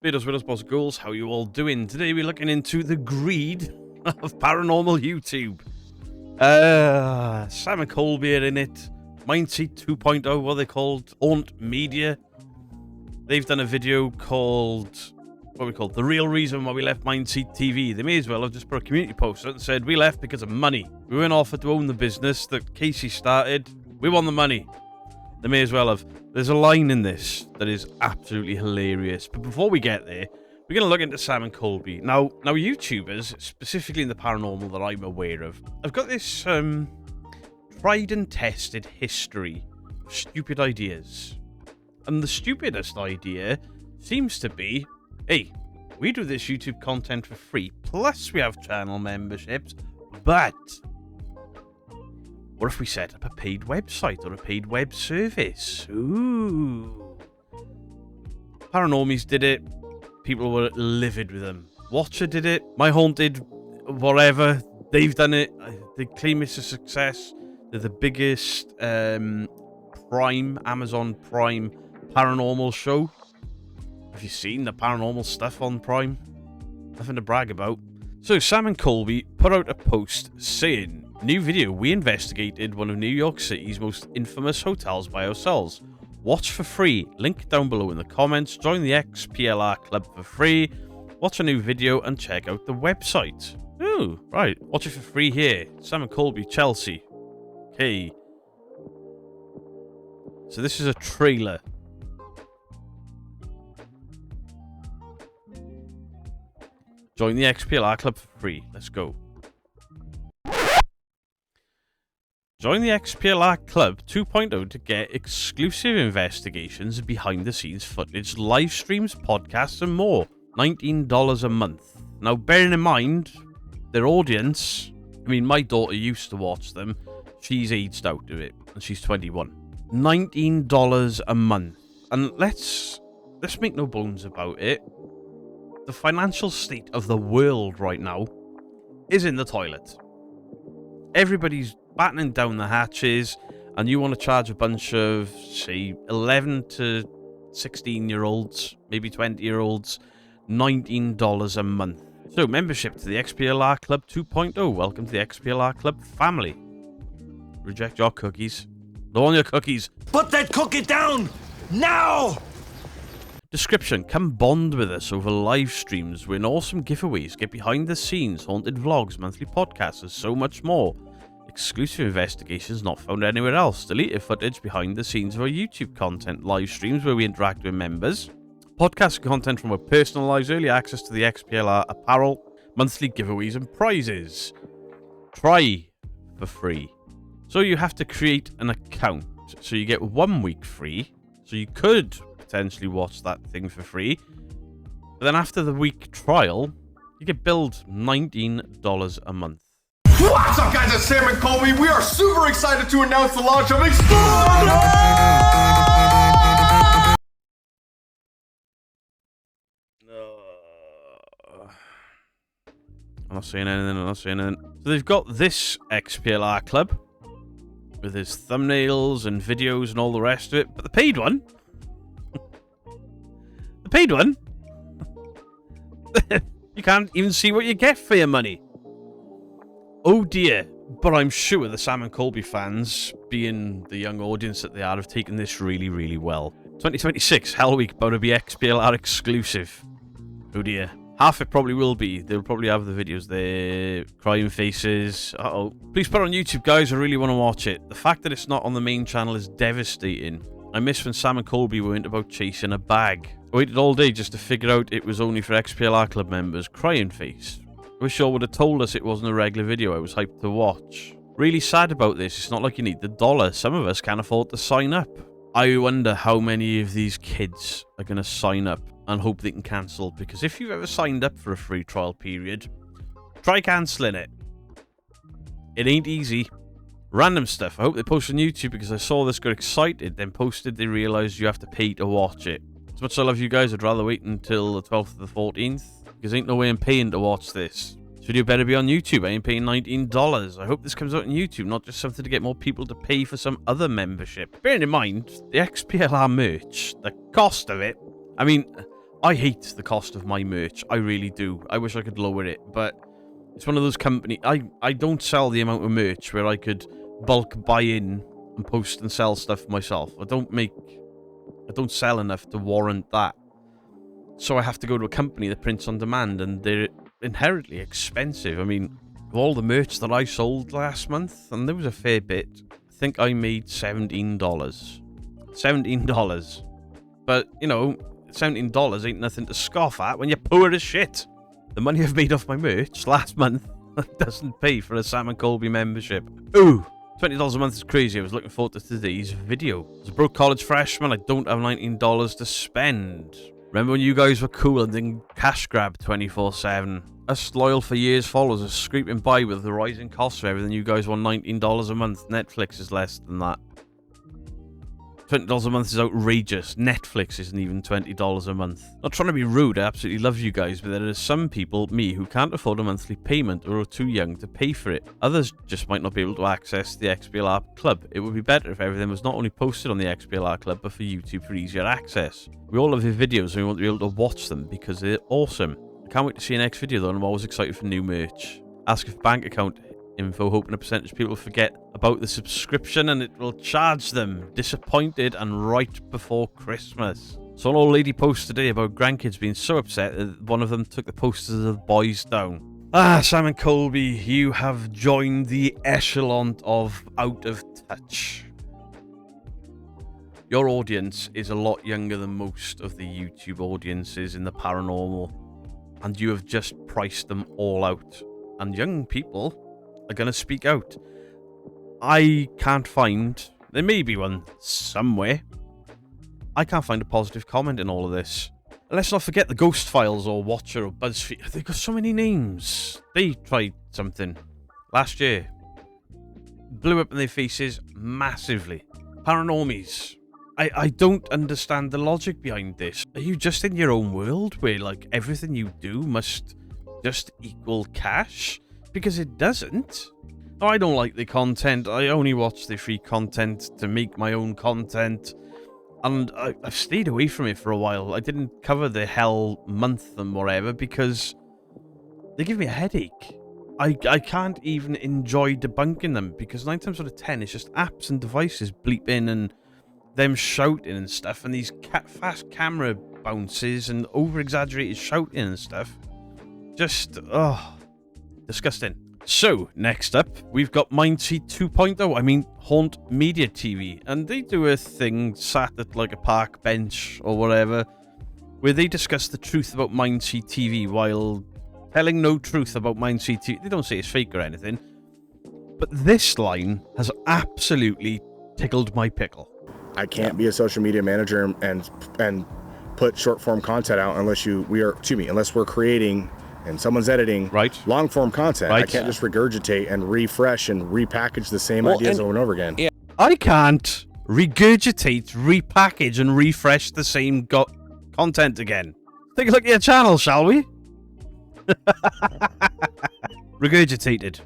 Widows, boss ghouls, how you all doing? Today we're looking into the greed of paranormal YouTube. Sam and Colby are in it. Mindseed 2.0, what are they called? Haunt Media. They've done a video called, The Real Reason Why We Left Mindseed TV. They may as well have just put a community post out and said, we left because of money. We went off to own the business that Casey started. We want the money. They may as well have. There's a line in this that is absolutely hilarious. But before we get there, we're going to look into Sam and Colby. Now YouTubers, specifically in the paranormal that I'm aware of, have got this tried and tested history of stupid ideas. And the stupidest idea seems to be, hey, we do this YouTube content for free, plus we have channel memberships, but what if we set up a paid website or a paid web service? Ooh. Paranormies did it. People were livid with them. Watcher did it. My Haunted, whatever. They've done it. They claim it's a success. They're the biggest Amazon Prime paranormal show. Have you seen the paranormal stuff on Prime? Nothing to brag about. So Sam and Colby put out a post saying, new video, we investigated one of New York City's most infamous hotels by ourselves. Watch for free. Link down below in the comments. Join the XPLR club for free. Watch a new video and check out the website. Ooh, right. Watch it for free here. Sam and Colby, Chelsea. Okay. So this is a trailer. Join the XPLR club for free. Let's go. Join the XPLR Club 2.0 to get exclusive investigations, behind-the-scenes footage, live streams, podcasts, and more. $19 a month. Now, bearing in mind, their audience, I mean, my daughter used to watch them. She's aged out of it, and she's 21. $19 a month. And let's make no bones about it. The financial state of the world right now is in the toilet. Everybody's battening down the hatches, and you want to charge a bunch of, say, 11 to 16-year-olds, maybe 20-year-olds, $19 a month. So, membership to the XPLR Club 2.0. Welcome to the XPLR Club family. Reject your cookies. Don't want your cookies. Put that cookie down! Now! Description: come bond with us over live streams, win awesome giveaways, get behind the scenes, haunted vlogs, monthly podcasts, and so much more. Exclusive investigations not found anywhere else. Deleted footage behind the scenes of our YouTube content, live streams where we interact with members, podcast content from our personal lives, early access to the XPLR apparel, monthly giveaways and prizes. Try for free. So you have to create an account. So you get 1 week free. So you could potentially watch that thing for free. But then after the week trial, you get billed $19 a month. What's up, guys? It's Sam and Colby. We are super excited to announce the launch of Explode! I'm not saying anything. So they've got this XPLR club with his thumbnails and videos and all the rest of it. But the paid one... you can't even see what you get for your money. Oh dear, but I'm sure the Sam and Colby fans, being the young audience that they are, have taken this really, really well. 2026, Hell Week, about to be XPLR exclusive. Oh dear. Half it probably will be. They'll probably have the videos there, crying faces. Uh-oh. Please put it on YouTube, guys. I really want to watch it. The fact that it's not on the main channel is devastating. I miss when Sam and Colby went about chasing a bag. I waited all day just to figure out it was only for XPLR Club members. Crying face. I wish y'all would have told us it wasn't a regular video I was hyped to watch. Really sad about this. It's not like you need the dollar. Some of us can't afford to sign up. I wonder how many of these kids are going to sign up and hope they can cancel. Because if you've ever signed up for a free trial period, try cancelling it. It ain't easy. Random stuff. I hope they post on YouTube because I saw this, got excited, then posted they realised you have to pay to watch it. As much as I love you guys, I'd rather wait until the 12th or the 14th. Because ain't no way I'm paying to watch this. This video better be on YouTube. I ain't paying $19. I hope this comes out on YouTube, not just something to get more people to pay for some other membership. Bearing in mind, the XPLR merch, the cost of it, I mean, I hate the cost of my merch. I really do. I wish I could lower it, but it's one of those company. I don't sell the amount of merch where I could bulk buy in and post and sell stuff myself. I don't sell enough to warrant that. So I have to go to a company that prints on demand, and they're inherently expensive. I mean, of all the merch that I sold last month, and there was a fair bit, I think I made $17. $17. But, you know, $17 ain't nothing to scoff at when you're poor as shit. The money I've made off my merch last month doesn't pay for a Sam and Colby membership. Ooh, $20 a month is crazy. I was looking forward to today's video. As a broke college freshman, I don't have $19 to spend. Remember when you guys were cool and didn't cash grab 24/7? Us loyal for years followers are scraping by with the rising costs of everything. You guys want $19 a month. Netflix is less than that. $20 a month is outrageous. Netflix isn't even $20 a month. Not trying to be rude, I absolutely love you guys, but there are some people, me, who can't afford a monthly payment or are too young to pay for it. Others just might not be able to access the XBLR Club. It would be better if everything was not only posted on the XBLR Club, but for YouTube for easier access. We all love your videos and we want to be able to watch them because they're awesome. I can't wait to see your next video though, and I'm always excited for new merch. Ask if bank account info, hoping a percentage of people forget about the subscription and it will charge them. Disappointed and right before Christmas. So an old lady posted today about grandkids being so upset that one of them took the posters of the boys down. Ah, Sam and Colby, you have joined the echelon of out of touch. Your audience is a lot younger than most of the YouTube audiences in the paranormal, and you have just priced them all out. And young people are going to speak out. I can't find... There may be one somewhere. I can't find a positive comment in all of this. And let's not forget the Ghost Files or Watcher or BuzzFeed. They've got so many names. They tried something last year. Blew up in their faces massively. Paranormies. I don't understand the logic behind this. Are you just in your own world where, like, everything you do must just equal cash? Because it doesn't. No, I don't like the content. I only watch the free content to make my own content. And I've stayed away from it for a while. I didn't cover the hell month and whatever because they give me a headache. I can't even enjoy debunking them because 9 times out of 10 it's just apps and devices bleeping and them shouting and stuff, and these fast camera bounces and over-exaggerated shouting and stuff. Just, disgusting. So, next up, we've got Mindseed 2.0. I mean, Haunt Media TV. And they do a thing sat at like a park bench or whatever, where they discuss the truth about Mindseed TV while telling no truth about Mindseed TV. They don't say it's fake or anything. But this line has absolutely tickled my pickle. I can't be a social media manager and put short form content out unless we're creating and someone's editing long form content. I can't just regurgitate and refresh and repackage the same ideas over and over again. Yeah. I can't regurgitate, repackage, and refresh the same content again. Take a look at your channel, shall we? Regurgitated.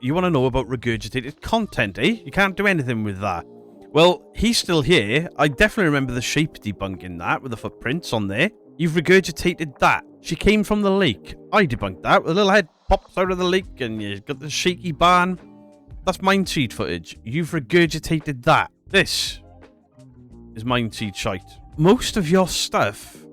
You want to know about regurgitated content, eh? You can't do anything with that. Well, he's still here. I definitely remember the shape debunking that with the footprints on there. You've regurgitated that. She came from the lake. I debunked that. The little head pops out of the lake and you've got the shaky barn. That's Mindseed footage. You've regurgitated that. This is Mindseed shite. Most of your stuff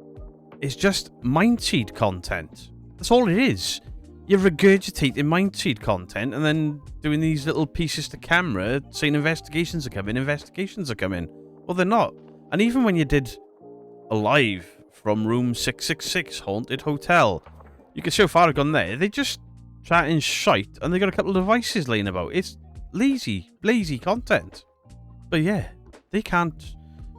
is just Mindseed content. That's all it is. You're regurgitating Mindseed content and then doing these little pieces to camera saying investigations are coming. Well, they're not. And even when you did a live from room 666 Haunted Hotel, you can see how far I've gone there. They just chatting shite and they got a couple of devices laying about. It's lazy content. But yeah, they can't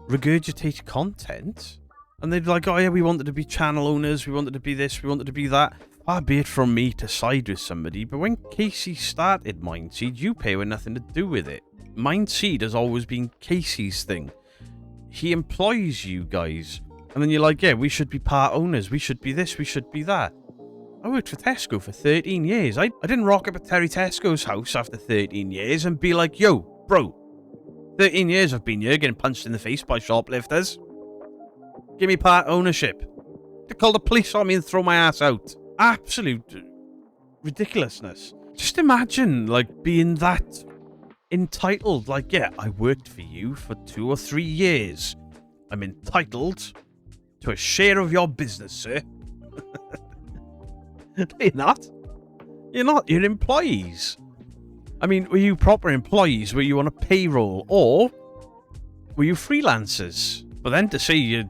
regurgitate content. And they're like, oh yeah, we wanted to be channel owners, we wanted to be this, we wanted to be that. Far be it from me to side with somebody, but when Casey started Mindseed, you pay with nothing to do with it. Mindseed has always been Casey's thing. He employs you guys, and then you're like, yeah, we should be part owners, we should be this, we should be that. I worked for Tesco for 13 years. I didn't rock up at Terry Tesco's house after 13 years and be like, yo, bro, 13 years I've been here getting punched in the face by shoplifters. Give me part ownership. They call the police on me and throw my ass out. Absolute ridiculousness. Just imagine, like, being that entitled. Like, yeah, I worked for you for 2 or 3 years. I'm entitled to a share of your business, sir. You're not. You're not. You're employees. I mean, were you proper employees? Were you on a payroll? Or were you freelancers? But then to say you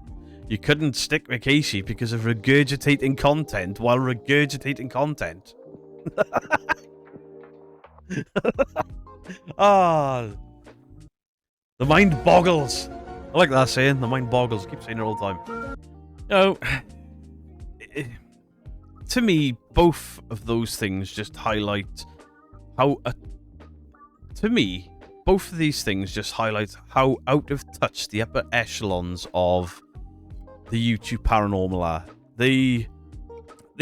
couldn't stick with Casey because of regurgitating content while regurgitating content. Ah, the mind boggles. I like that saying, the mind boggles. I keep saying it all the time. You know, to me, both of those things just highlight how... to me, both of these things just highlight how out of touch the upper echelons of the YouTube paranormal are. They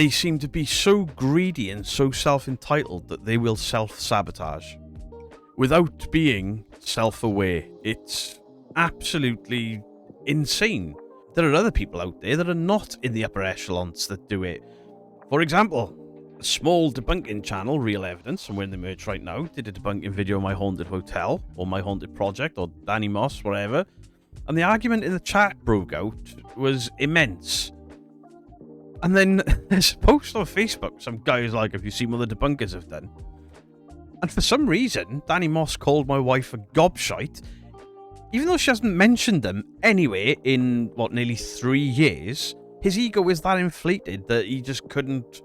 seem to be so greedy and so self-entitled that they will self-sabotage without being self-aware. It's absolutely insane. There are other people out there that are not in the upper echelons that do it. For example, a small debunking channel, Real Evidence, and we're in the merch right now, did a debunking video on my haunted hotel, or my haunted project, or Danny Moss, whatever, and the argument in the chat broke out was immense. And then there's a post on Facebook, some guy's like, have you seen what the debunkers have done? And for some reason, Danny Moss called my wife a gobshite, even though she hasn't mentioned them anyway in, what, nearly 3 years. His ego is that inflated that he just couldn't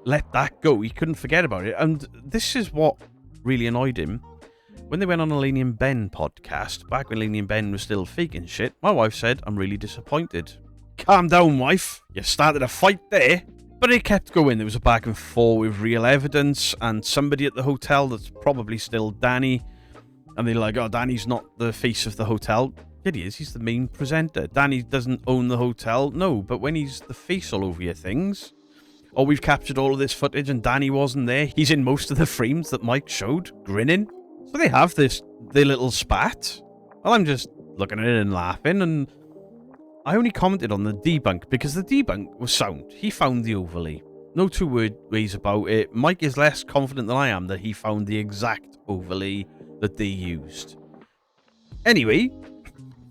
let that go. He couldn't forget about it. And this is what really annoyed him. When they went on a Laney and Ben podcast, back when Laney and Ben was still faking shit, my wife said, I'm really disappointed. Calm down, wife. You started a fight there. But it kept going. There was a back and forth with Real Evidence and somebody at the hotel that's probably still Danny. And they're like, oh, Danny's not the face of the hotel. Yeah, he is. He's the main presenter. Danny doesn't own the hotel. No, but when he's the face all over your things... Oh, we've captured all of this footage and Danny wasn't there. He's in most of the frames that Mike showed, grinning. So they have their little spat. Well, I'm just looking at it and laughing, and I only commented on the debunk because the debunk was sound. He found the overlay. No two ways about it. Mike is less confident than I am that he found the exact overlay that they used. Anyway,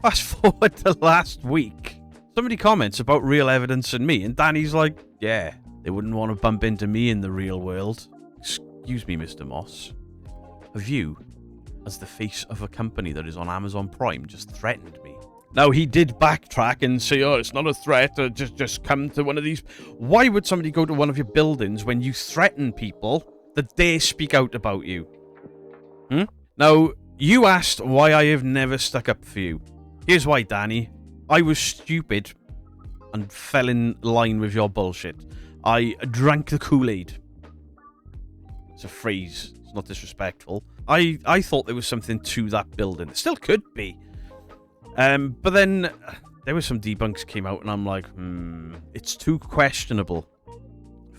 fast forward to last week. Somebody comments about Real Evidence and me, and Danny's like, yeah, they wouldn't want to bump into me in the real world. Excuse me, Mr. Moss. Have you, as the face of a company that is on Amazon Prime, just threatened me? Now, he did backtrack and say, oh, it's not a threat, just come to one of these. Why would somebody go to one of your buildings when you threaten people that dare speak out about you? Now, you asked why I have never stuck up for you. Here's why, Danny. I was stupid and fell in line with your bullshit. I drank the Kool-Aid. It's a phrase. It's not disrespectful. I thought there was something to that building. It still could be. But then there were some debunks came out and I'm like, it's too questionable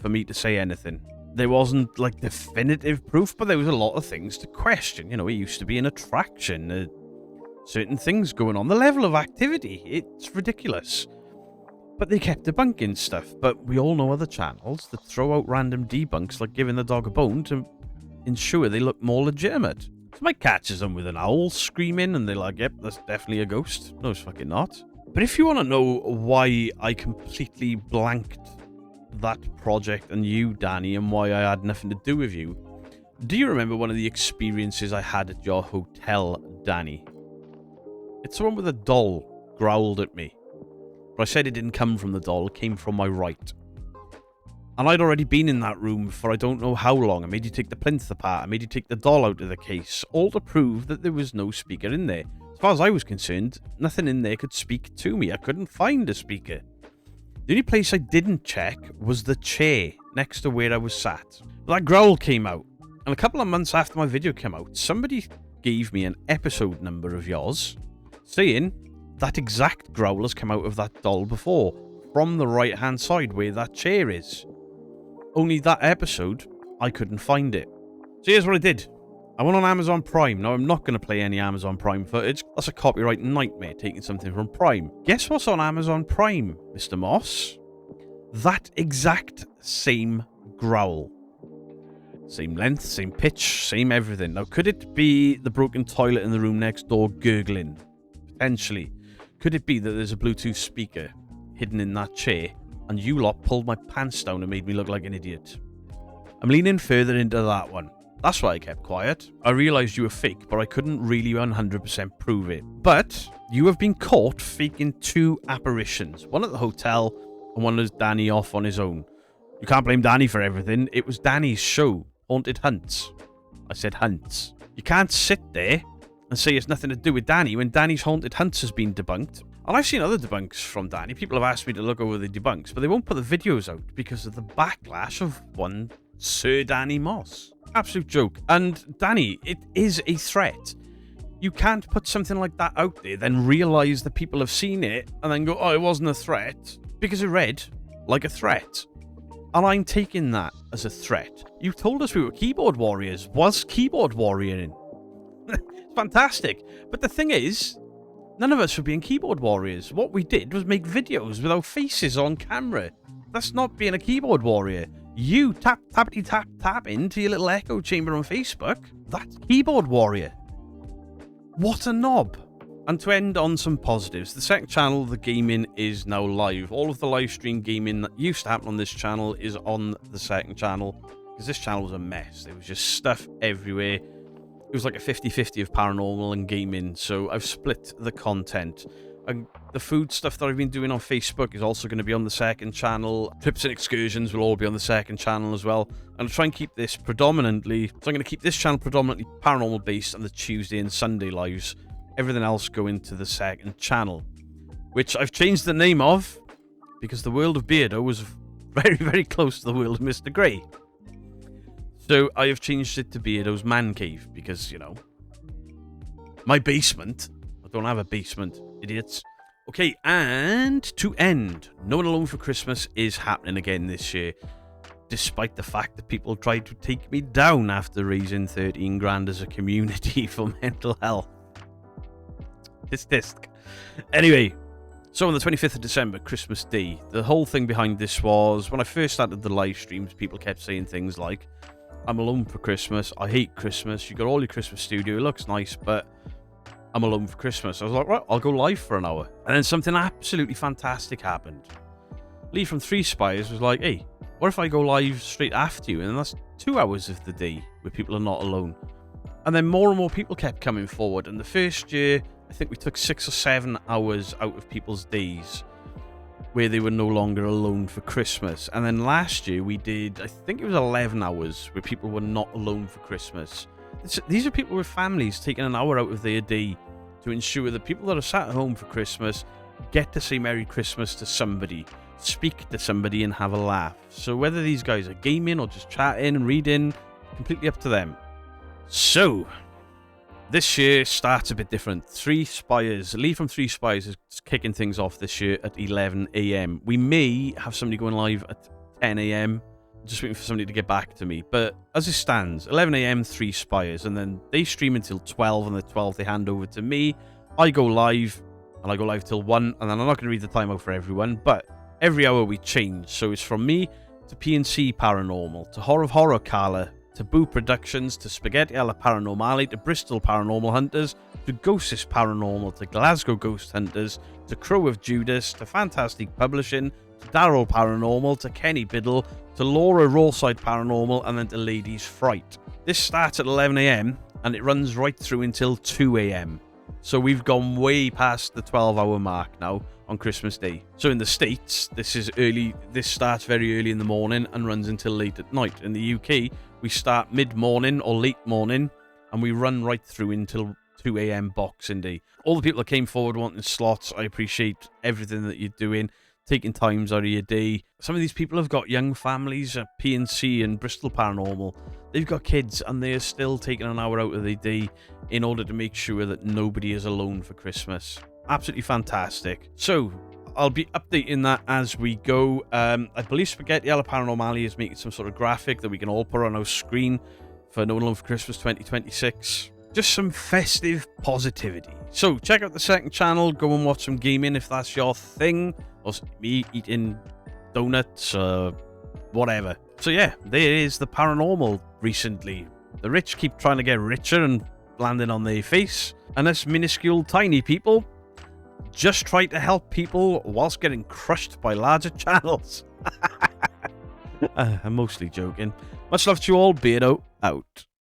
for me to say anything. There wasn't like definitive proof, but there was a lot of things to question. You know, it used to be an attraction. Certain things going on. The level of activity, it's ridiculous. But they kept debunking stuff. But we all know other channels that throw out random debunks like giving the dog a bone to ensure they look more legitimate. So Mike catches them with an owl screaming and they're like, yep, that's definitely a ghost. No, it's fucking not. But if you want to know why I completely blanked that project and you, Danny, and why I had nothing to do with you, do you remember one of the experiences I had at your hotel, Danny? It's the one where the doll growled at me. But I said it didn't come from the doll, it came from my right. And I'd already been in that room for I don't know how long. I made you take the plinth apart, I made you take the doll out of the case, all to prove that there was no speaker in there. As far as I was concerned, nothing in there could speak to me. I couldn't find a speaker. The only place I didn't check was the chair next to where I was sat. That growl came out, and a couple of months after my video came out, somebody gave me an episode number of yours, saying that exact growl has come out of that doll before, from the right-hand side where that chair is. Only that episode, I couldn't find it. So here's what I did. I went on Amazon Prime. Now, I'm not going to play any Amazon Prime footage. That's a copyright nightmare, taking something from Prime. Guess what's on Amazon Prime, Mr. Moss? That exact same growl. Same length, same pitch, same everything. Now, could it be the broken toilet in the room next door gurgling? Potentially. Could it be that there's a Bluetooth speaker hidden in that chair, and you lot pulled my pants down and made me look like an idiot? I'm leaning further into that one. That's why I kept quiet. I realised you were fake, but I couldn't really 100% prove it. But you have been caught faking 2 apparitions. One at the hotel, and one was Danny off on his own. You can't blame Danny for everything. It was Danny's show, Haunted Hunts. I said hunts. You can't sit there and say it's nothing to do with Danny when Danny's Haunted Hunts has been debunked. And I've seen other debunks from Danny. People have asked me to look over the debunks, but they won't put the videos out because of the backlash of one Sir Danny Moss. Absolute joke. And Danny, it is a threat. You can't put something like that out there, then realise that people have seen it, and then go, oh, it wasn't a threat, because it read like a threat. And I'm taking that as a threat. You told us we were keyboard warriors. Was keyboard warrioring? It's fantastic. But the thing is, none of us were being keyboard warriors. What we did was make videos with our faces on camera. That's not being a keyboard warrior. You tap into your little echo chamber on Facebook. That's keyboard warrior. What a knob. And to end on some positives, the second channel, the gaming, is now live. All of the live stream gaming that used to happen on this channel is on the second channel, because this channel was a mess. There was just stuff everywhere. It was like a 50-50 of paranormal and gaming, so I've split the content. And the food stuff that I've been doing on Facebook is also going to be on the second channel. Trips and excursions will all be on the second channel as well. And I'll try and keep this predominantly... So I'm going to keep this channel predominantly paranormal based on the Tuesday and Sunday lives. Everything else going to the second channel, which I've changed the name of because the world of Beardo was very, very close to the world of Mr. Grey. So I have changed it to Beardo's Man Cave because, you know, my basement. I don't have a basement, idiots. Okay, and to end, No One Alone for Christmas is happening again this year, despite the fact that people tried to take me down after raising 13 grand as a community for mental health. Disc. Anyway, so on the 25th of December, Christmas Day, the whole thing behind this was, when I first started the live streams, people kept saying things like, I'm alone for Christmas, I hate Christmas, you got all your Christmas studio, it looks nice, but I'm alone for Christmas. I was like, right, I'll go live for an hour. And then something absolutely fantastic happened. Lee from 3 Spires was like, hey, what if I go live straight after you? And that's 2 hours of the day where people are not alone. And then more and more people kept coming forward. And the first year, I think we took 6 or 7 hours out of people's days where they were no longer alone for Christmas. And then last year we did, I think it was 11 hours where people were not alone for Christmas. These are people with families taking an hour out of their day to ensure that people that are sat at home for Christmas get to say Merry Christmas to somebody, speak to somebody and have a laugh. So whether these guys are gaming or just chatting and reading, completely up to them. So this year starts a bit different. 3 Spires. Lee from 3 Spires is kicking things off this year at 11 AM. We may have somebody going live at 10 AM. Just waiting for somebody to get back to me. But as it stands, 11 AM, 3 Spires. And then they stream until 12. And at 12, they hand over to me. I go live. And I go live till 1. And then I'm not going to read the time out for everyone. But every hour we change. So it's from me to P&C Paranormal, to Horror of Horror Carla, to Boo Productions, to Spaghetti alla Paranormale, to Bristol Paranormal Hunters, to Ghostis Paranormal, to Glasgow Ghost Hunters, to Crow of Judas, to Fantastic Publishing, to Daryl Paranormal, to Kenny Biddle, to Laura Rawside Paranormal, and then to Ladies Fright. This starts at 11 AM and it runs right through until 2 AM. So we've gone way past the 12-hour mark now on Christmas Day. So in the States, this starts very early in the morning and runs until late at night. In the UK, we start mid-morning or late morning and we run right through until 2 AM Boxing Day. All the people that came forward wanting slots, I appreciate everything that you're doing, taking times out of your day. Some of these people have got young families at P&C and Bristol Paranormal. They've got kids and they're still taking an hour out of their day in order to make sure that nobody is alone for Christmas. Absolutely fantastic. So I'll be updating that as we go. I believe Spaghetti alla Paranormale is making some sort of graphic that we can all put on our screen for No Alone for Christmas 2026. Just some festive positivity. So check out the second channel, go and watch some gaming if that's your thing, or me eating donuts, whatever. So yeah, there is the paranormal recently. The rich keep trying to get richer and landing on their face, and us minuscule tiny people just try to help people whilst getting crushed by larger channels. I'm mostly joking. Much love to you all. Beardo out.